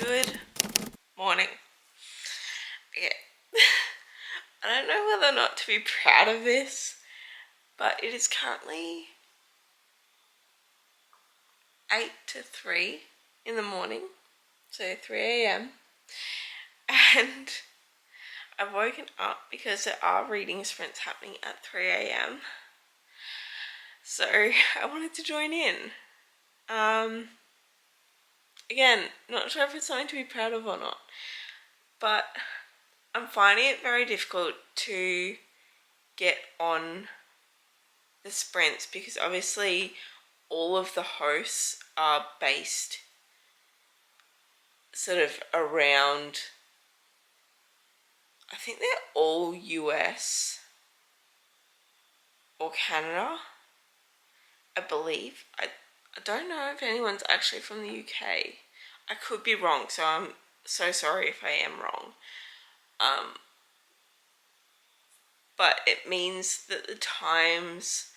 Good morning. Okay. I don't know whether or not to be proud of this, but it is currently 8 to 3 in the morning, so 3 a.m. and I've woken up because there are reading sprints happening at 3 a.m. So I wanted to join in. Again, not sure if it's something to be proud of or not, but I'm finding it very difficult to get on the sprints because obviously all of the hosts are based sort of around, I think they're all US or Canada, I believe. I don't know if anyone's actually from the UK. I could be wrong, so I'm so sorry if I am wrong. But it means that the times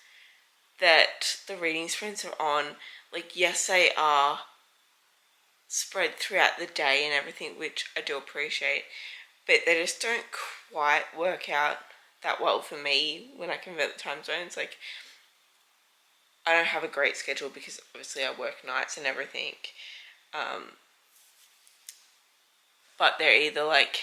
that the reading sprints are on, like, yes, they are spread throughout the day and everything, which I do appreciate, but they just don't quite work out that well for me when I convert the time zones. Like, I don't have a great schedule because obviously I work nights and everything, but they're either like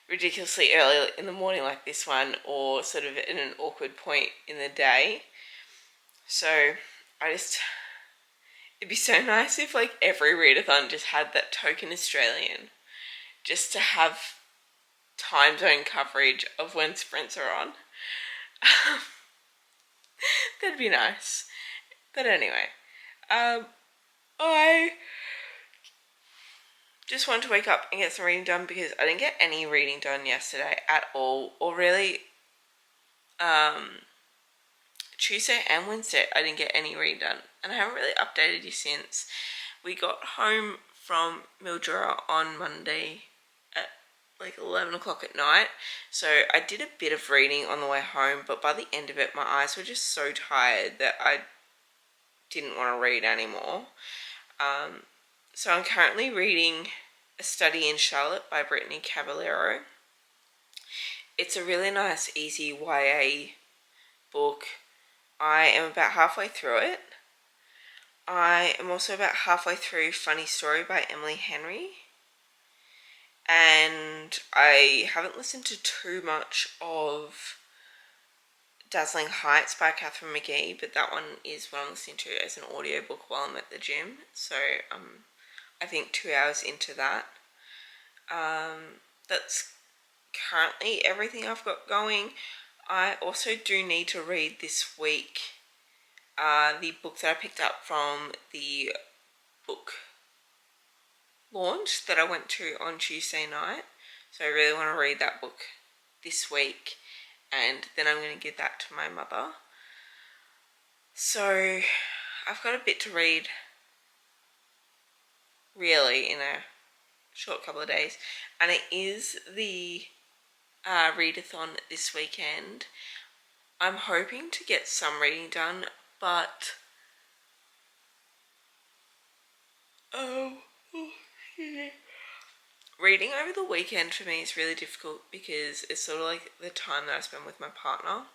ridiculously early in the morning like this one, or sort of in an awkward point in the day. So it'd be so nice if like every readathon just had that token Australian, just to have time zone coverage of when sprints are on. That'd be nice. But anyway, I just wanted to wake up and get some reading done because I didn't get any reading done yesterday at all, or really Tuesday and Wednesday I didn't get any reading done, and I haven't really updated you since. We got home from Mildura on Monday at like 11 o'clock at night, so I did a bit of reading on the way home, but by the end of it my eyes were just so tired that I didn't want to read anymore. So I'm currently reading A Study in Charlotte by Brittany Cavallero. It's a really nice, easy YA book. I am about halfway through it. I am also about halfway through Funny Story by Emily Henry. And I haven't listened to too much of Dazzling Heights by Catherine McGee, but that one is what I'm listening to as an audiobook while I'm at the gym. So I think 2 hours into that. That's currently everything I've got going. I also do need to read this week the book that I picked up from the book launch that I went to on Tuesday night. So I really want to read that book this week, and then I'm going to give that to my mother. So I've got a bit to read really in a short couple of days, and it is the readathon this weekend. I'm hoping to get some reading done, but reading over the weekend for me is really difficult because it's sort of like the time that I spend with my partner.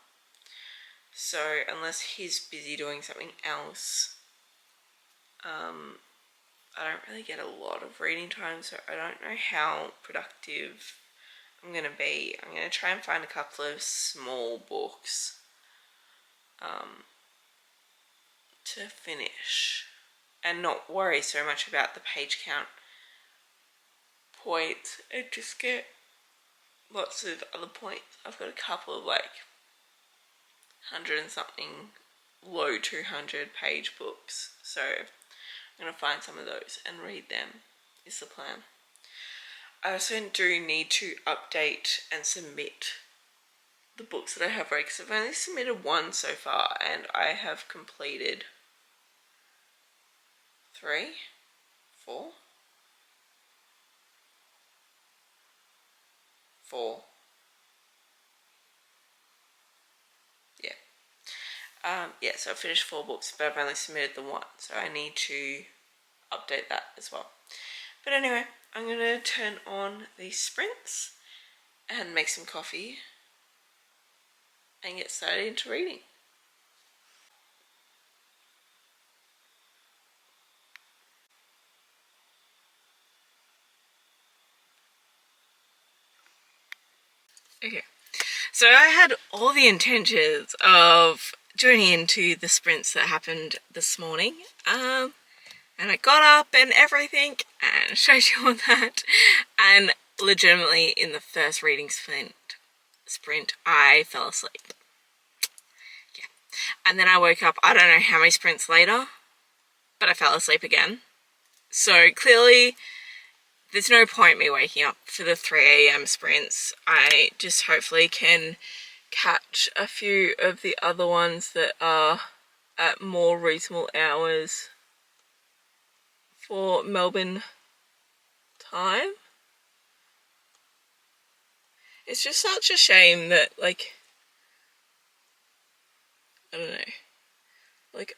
So unless he's busy doing something else, I don't really get a lot of reading time, so I don't know how productive I'm going to be. I'm going to try and find a couple of small books to finish and not worry so much about the page count points and just get lots of other points. I've got a couple of like 100 and something, low 200 page books, so I'm going to find some of those and read them is the plan. I also do need to update and submit the books that I have read, because I've only submitted one so far and I have completed 3, 4. So I finished 4 books, but I've only submitted the one, so I need to update that as well. But anyway, I'm going to turn on the sprints and make some coffee and get started into reading. Okay, so I had all the intentions of joining into the sprints that happened this morning, and I got up and everything and showed you all that, and legitimately in the first reading sprint I fell asleep. Yeah, and then I woke up, I don't know how many sprints later, but I fell asleep again. So clearly there's no point me waking up for the 3 a.m. sprints. I just hopefully can catch a few of the other ones that are at more reasonable hours for Melbourne time. It's just such a shame that, like, I don't know, like,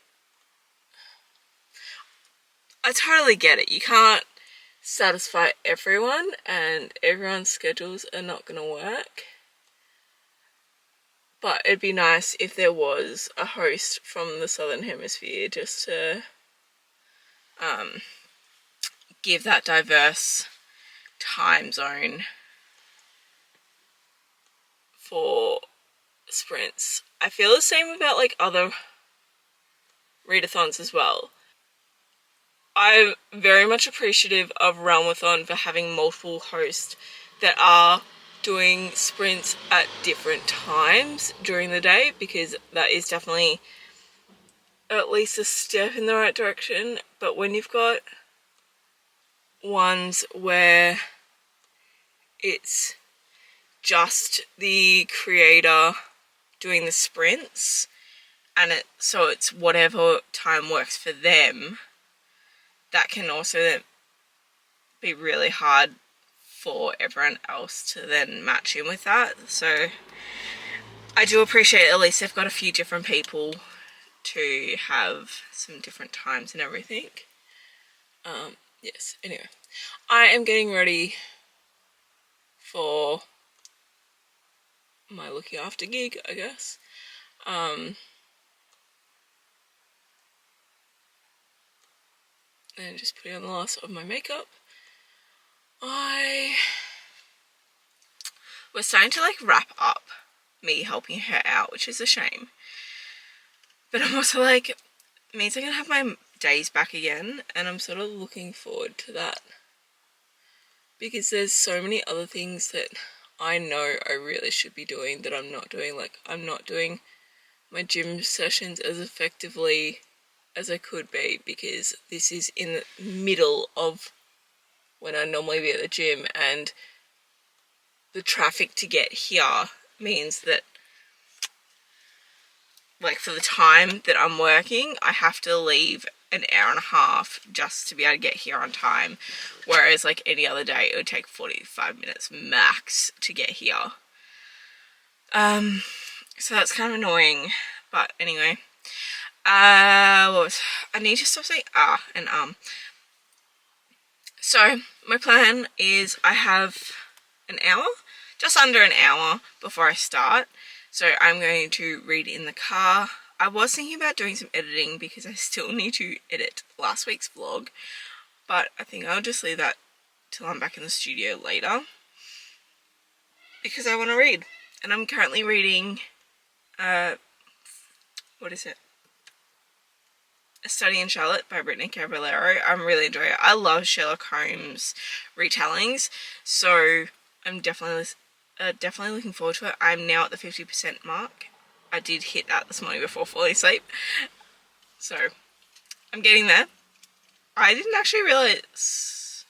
I totally get it. You can't satisfy everyone and everyone's schedules are not going to work. But it'd be nice if there was a host from the Southern Hemisphere just to give that diverse time zone for sprints. I feel the same about like other readathons as well. I'm very much appreciative of Realmathon for having multiple hosts that are doing sprints at different times during the day, because that is definitely at least a step in the right direction. But when you've got ones where it's just the creator doing the sprints and so it's whatever time works for them, that can also then be really hard for everyone else to then match in with that. So I do appreciate at least they've got a few different people to have some different times and everything. Yes, anyway, I am getting ready for my looking after gig, I guess. And just putting on the last of my makeup. We're starting to like wrap up me helping her out, which is a shame. But I'm also like, it means I'm gonna have my days back again, and I'm sort of looking forward to that. Because there's so many other things that I know I really should be doing that I'm not doing. Like, I'm not doing my gym sessions as effectively as I could be, because this is in the middle of when I normally be at the gym, and the traffic to get here means that, like, for the time that I'm working, I have to leave an hour and a half just to be able to get here on time, whereas like any other day it would take 45 minutes max to get here. So that's kind of annoying, but anyway. I need to stop saying and So my plan is I have an hour, just under an hour before I start. So I'm going to read in the car. I was thinking about doing some editing because I still need to edit last week's vlog, but I think I'll just leave that till I'm back in the studio later, because I want to read. And I'm currently reading, what is it? A Study in Charlotte by Brittany Caballero. I'm really enjoying it. I love Sherlock Holmes retellings, so I'm definitely looking forward to it. I'm now at the 50% mark. I did hit that this morning before falling asleep, so I'm getting there. I didn't actually realize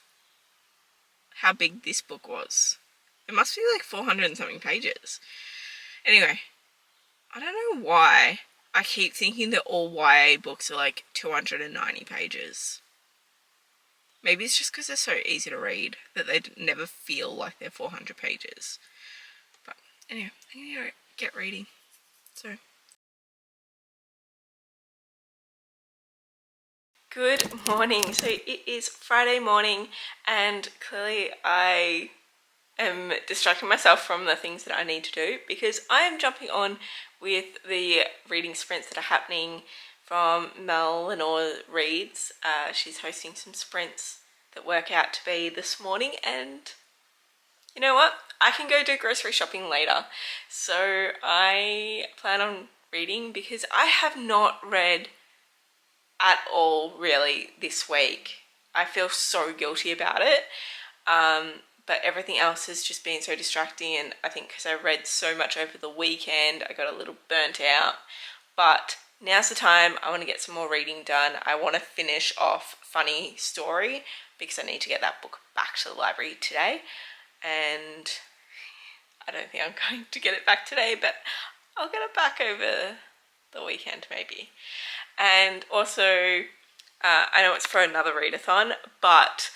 how big this book was. It must be like 400 and something pages. Anyway, I don't know why I keep thinking that all YA books are like 290 pages. Maybe it's just because they're so easy to read that they never feel like they're 400 pages. But anyway, I'm going to get reading. So Good morning. So it is Friday morning, and clearly I am distracting myself from the things that I need to do because I am jumping on with the reading sprints that are happening from Mel Lenore Reads. She's hosting some sprints that work out to be this morning, and you know what? I can go do grocery shopping later. So I plan on reading because I have not read at all really this week. I feel so guilty about it. But everything else has just been so distracting, and I think because I read so much over the weekend, I got a little burnt out. But now's the time. I want to get some more reading done. I want to finish off Funny Story because I need to get that book back to the library today, and I don't think I'm going to get it back today, but I'll get it back over the weekend maybe. And also, I know it's for another readathon, but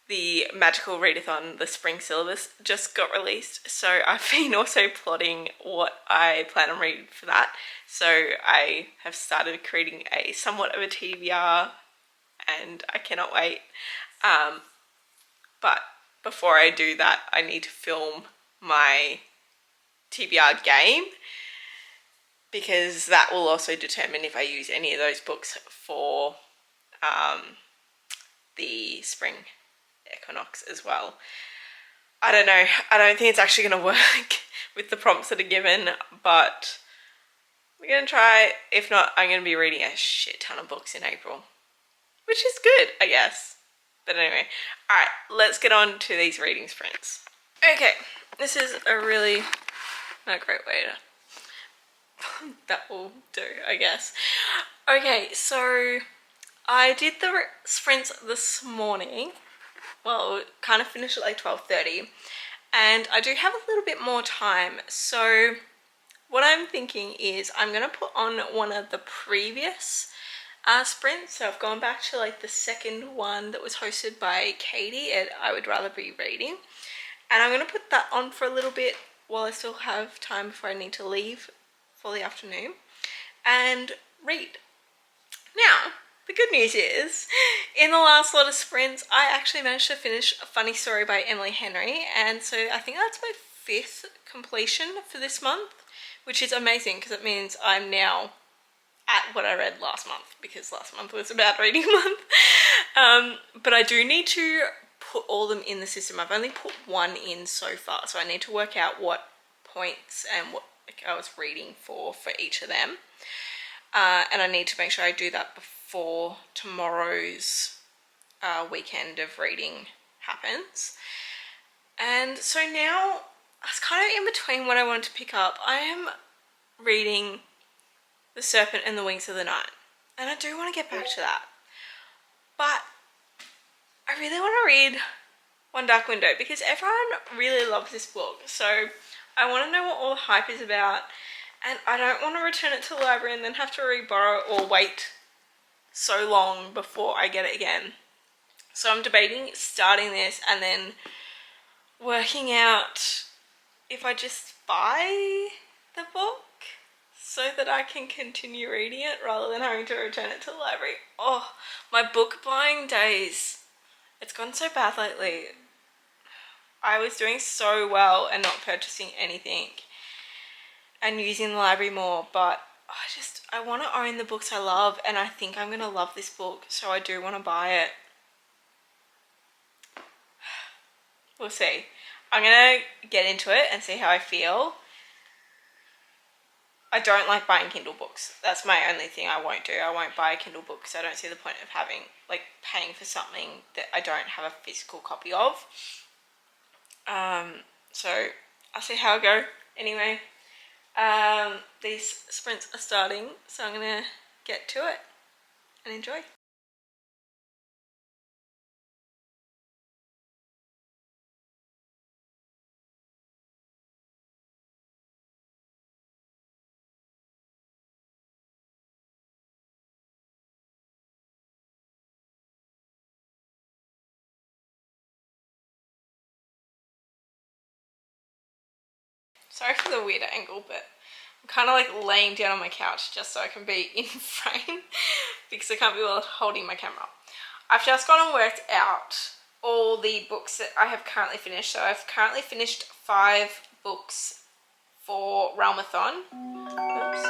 the magical readathon, the spring syllabus, just got released. So I've been also plotting what I plan on reading for that. So I have started creating a somewhat of a TBR, and I cannot wait. But before I do that, I need to film my TBR game, because that will also determine if I use any of those books for the spring equinox as well. I don't know. I don't think it's actually going to work with the prompts that are given, but we're going to try. If not, I'm going to be reading a shit ton of books in April, which is good, I guess. But anyway, alright, let's get on to these reading sprints. Okay, this is a really not great way to... that will do, I guess. Okay, so I did the sprints this morning. Well, kind of finished at like 12:30, and I do have a little bit more time. So what I'm thinking is I'm going to put on one of the previous sprints. So I've gone back to like the second one that was hosted by Katie at I Would Rather Be Reading. And I'm going to put that on for a little bit while I still have time before I need to leave for the afternoon and read. Now, the good news is, in the last lot of sprints, I actually managed to finish A Funny Story by Emily Henry, and so I think that's my 5th completion for this month, which is amazing because it means I'm now at what I read last month, because last month was a bad reading month. But I do need to put all them in the system. I've only put one in so far, so I need to work out what points and what I was reading for each of them. And I need to make sure I do that before tomorrow's weekend of reading happens. And so now I was kind of in between what I wanted to pick up. I am reading The Serpent and the Wings of the Night, and I do want to get back to that. But I really want to read One Dark Window because everyone really loves this book. So I want to know what all the hype is about, and I don't want to return it to the library and then have to re-borrow it or wait so long before I get it again. So I'm debating starting this and then working out if I just buy the book so that I can continue reading it rather than having to return it to the library. Oh, my book buying days. It's gone so bad lately. I was doing so well and not purchasing anything and using the library more, but I want to own the books I love, and I think I'm going to love this book, so I do want to buy it. We'll see. I'm going to get into it and see how I feel. I don't like buying Kindle books. That's my only thing I won't do. I won't buy a Kindle book because I don't see the point of paying for something that I don't have a physical copy of. So I'll see how I go. Anyway, these sprints are starting, so I'm going to get to it and enjoy. Sorry for the weird angle, but I'm kind of like laying down on my couch just so I can be in frame because I can't be holding my camera. I've just gone and worked out all the books that I have currently finished. So I've currently finished 5 books for Realmathon. Oops.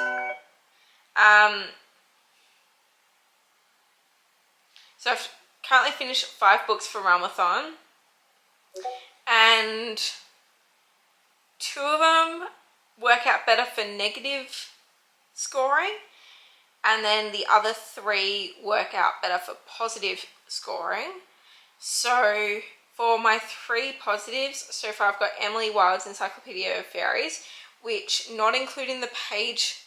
So I've currently finished 5 books for Realmathon, and 2 of them work out better for negative scoring, and then the other 3 work out better for positive scoring. So for my 3 positives, so far I've got Emily Wilde's Encyclopedia of Fairies, which, not including the page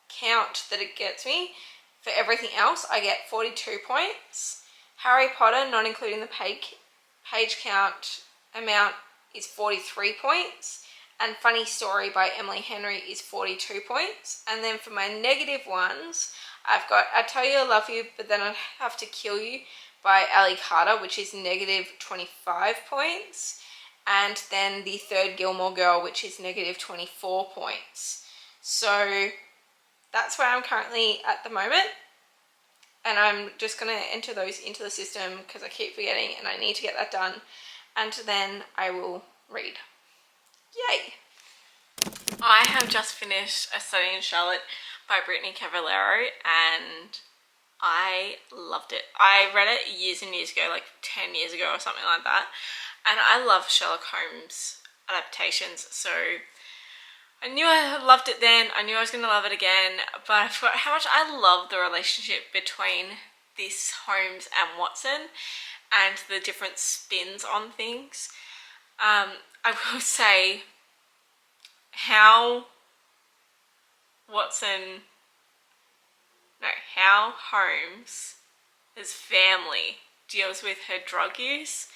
count that it gets me, for everything else I get 42 points. Harry Potter, not including the page count amount, is 43 points. And Funny Story by Emily Henry is 42 points. And then for my negative ones, I've got I Tell You I Love You, But Then I'd Have to Kill You by Ali Carter, which is negative 25 points. And then The Third Gilmore Girl, which is negative 24 points. So that's where I'm currently at the moment. And I'm just going to enter those into the system because I keep forgetting and I need to get that done. And then I will read. Yay! I have just finished A Study in Charlotte by Brittany Cavallero and I loved it. I read it years and years ago, like 10 years ago or something like that. And I love Sherlock Holmes adaptations, so I knew I loved it then, I knew I was going to love it again, but I forgot how much I love the relationship between this Holmes and Watson and the different spins on things. I will say how Holmes' family deals with her drug use.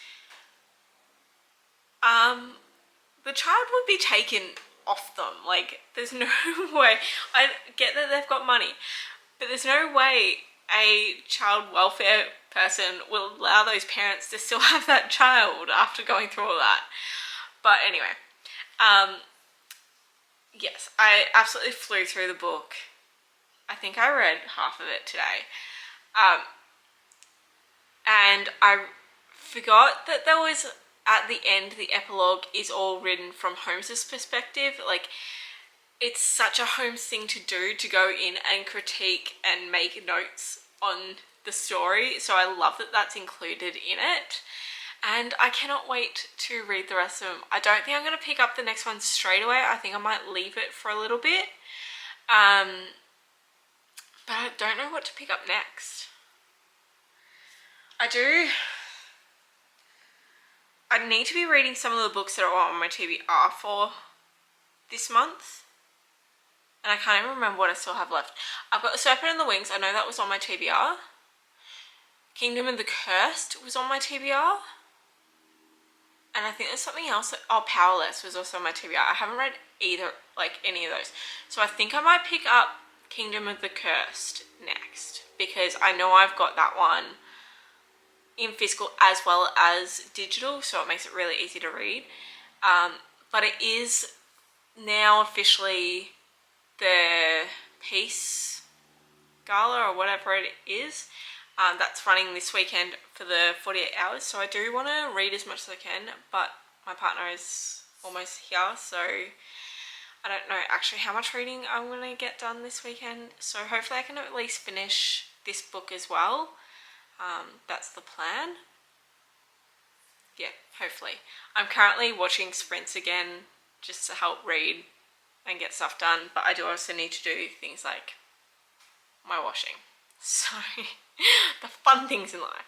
The child would be taken off them. Like, there's no way. I get that they've got money, but there's no way a child welfare person will allow those parents to still have that child after going through all that. But anyway, yes, I absolutely flew through the book. I think I read half of it today. And I forgot that there was, at the end, the epilogue is all written from Holmes's perspective. Like, it's such a Holmes thing to do, to go in and critique and make notes on the story. So I love that that's included in it. And I cannot wait to read the rest of them. I don't think I'm going to pick up the next one straight away. I think I might leave it for a little bit. But I don't know what to pick up next. I need to be reading some of the books that are on my TBR for this month. And I can't even remember what I still have left. I've got The Serpent and the Wings. I know that was on my TBR. Kingdom of the Cursed was on my TBR. And I think there's something else. Powerless was also on my TBR. I haven't read any of those. So I think I might pick up Kingdom of the Cursed next, because I know I've got that one in physical as well as digital, so it makes it really easy to read. But it is now officially the Peace Gala or whatever it is. That's running this weekend for the 48 hours, so I do want to read as much as I can, but my partner is almost here, so I don't know actually how much reading I'm going to get done this weekend, so hopefully I can at least finish this book as well. That's the plan. Yeah, hopefully. I'm currently watching sprints again just to help read and get stuff done, but I do also need to do things like my washing. So, the fun things in life.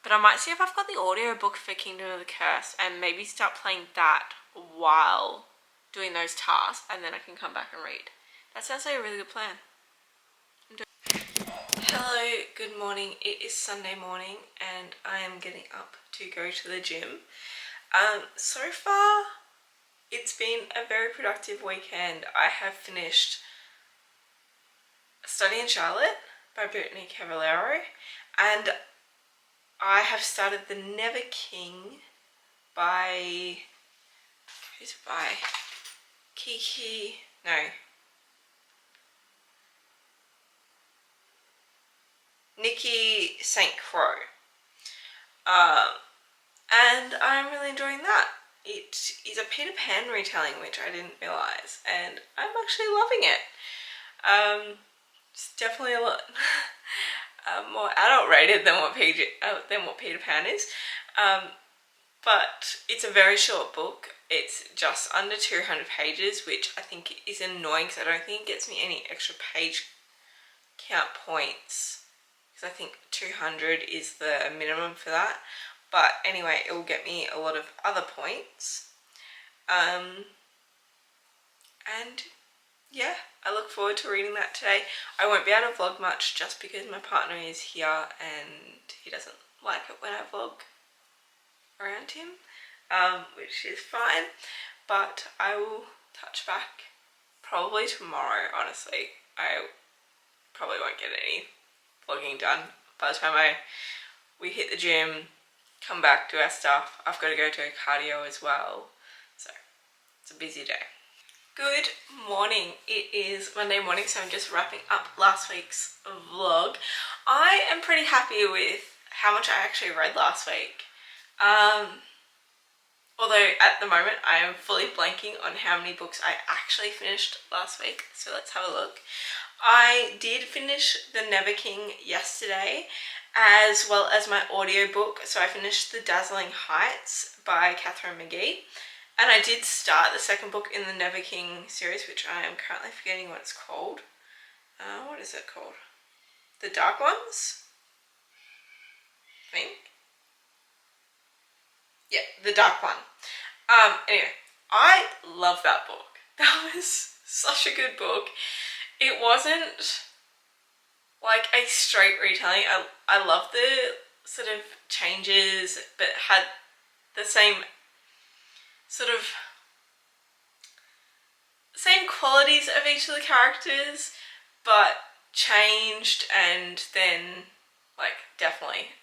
But I might see if I've got the audio book for Kingdom of the Curse and maybe start playing that while doing those tasks, and then I can come back and read. That sounds like a really good plan. Hello, good morning. It is Sunday morning and I am getting up to go to the gym. So far, it's been a very productive weekend. I have finished A Study in Charlotte by Brittany Cavallero, and I have started The Never King by Nikki St. Croix. And I'm really enjoying that. It is a Peter Pan retelling, which I didn't realise, and I'm actually loving it. It's definitely a lot more adult rated than what Peter Pan is. But it's a very short book. It's just under 200 pages, which I think is annoying because I don't think it gets me any extra page count points, because I think 200 is the minimum for that. But anyway, it will get me a lot of other points. And yeah, I look forward to reading that today. I won't be able to vlog much just because my partner is here and he doesn't like it when I vlog around him, which is fine. But I will touch back probably tomorrow, honestly. I probably won't get any vlogging done by the time we hit the gym, come back, do our stuff. I've got to go to cardio as well, so it's a busy day. Good morning. It is Monday morning, so I'm just wrapping up last week's vlog. I am pretty happy with how much I actually read last week. Although at the moment I am fully blanking on how many books I actually finished last week, so let's have a look. I did finish The Never King yesterday, as well as my audiobook. So I finished The Dazzling Heights by Catherine McGee. And I did start the second book in the Never King series, which I am currently forgetting what it's called. What is it called? The Dark Ones? I think. Yeah, The Dark One. Anyway, I love that book. That was such a good book. It wasn't like a straight retelling. I love the sort of changes, but had the same sort of same qualities of each of the characters, but changed and then like definitely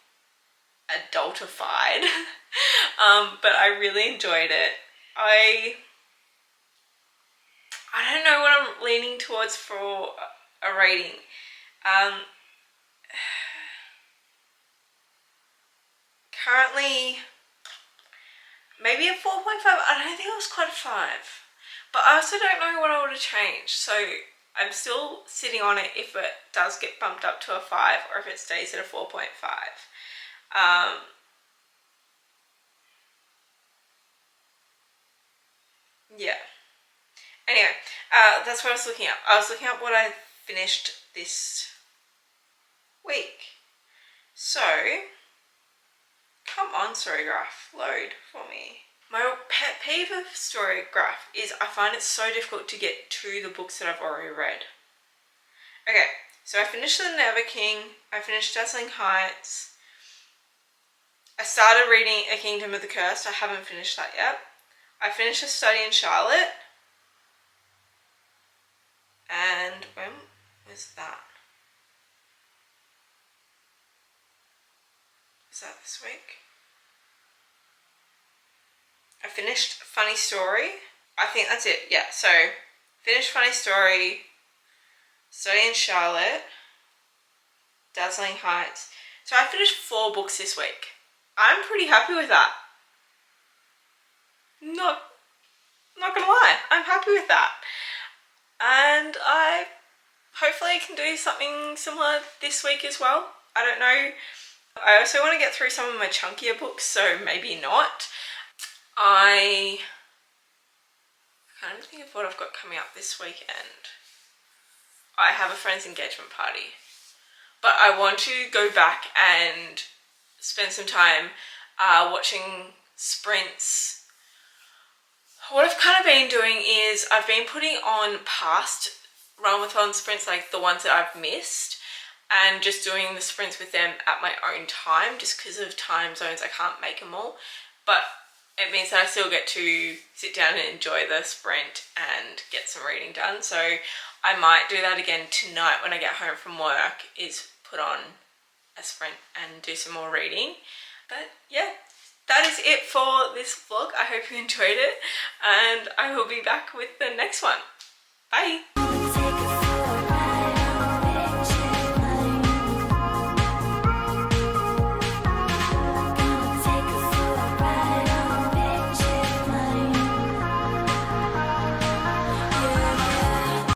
adultified. But I really enjoyed it. I don't know what I'm leaning towards for a rating. Currently maybe a 4.5. I don't think it was quite a 5. But I also don't know what I would have changed. So I'm still sitting on it if it does get bumped up to a 5 or if it stays at a 4.5. Yeah. Anyway, that's what I was looking at. I was looking at what I finished this week. So, come on, Storygraph, load for me. My pet peeve of Storygraph is I find it so difficult to get to the books that I've already read. Okay, so I finished The Never King, I finished Dazzling Heights, I started reading A Kingdom of the Cursed. I haven't finished that yet. I finished A Study in Charlotte. And when was that? Was that this week? I finished Funny Story. I think that's it. Yeah, so finished Funny Story, Study in Charlotte, Dazzling Heights. So I finished 4 books this week. I'm pretty happy with that. Not gonna lie, I'm happy with that. And I hopefully can do something similar this week as well. I don't know. I also want to get through some of my chunkier books, so maybe not. I can't even think of what I've got coming up this weekend. I have a friend's engagement party. But I want to go back and spend some time watching sprints. What I've kind of been doing is I've been putting on past Realmathon sprints, like the ones that I've missed, and just doing the sprints with them at my own time, just because of time zones I can't make them all. But it means that I still get to sit down and enjoy the sprint and get some reading done. So I might do that again tonight when I get home from work, is put on a sprint and do some more reading. But yeah, that is it for this vlog. I hope you enjoyed it, and I will be back with the next one. Bye!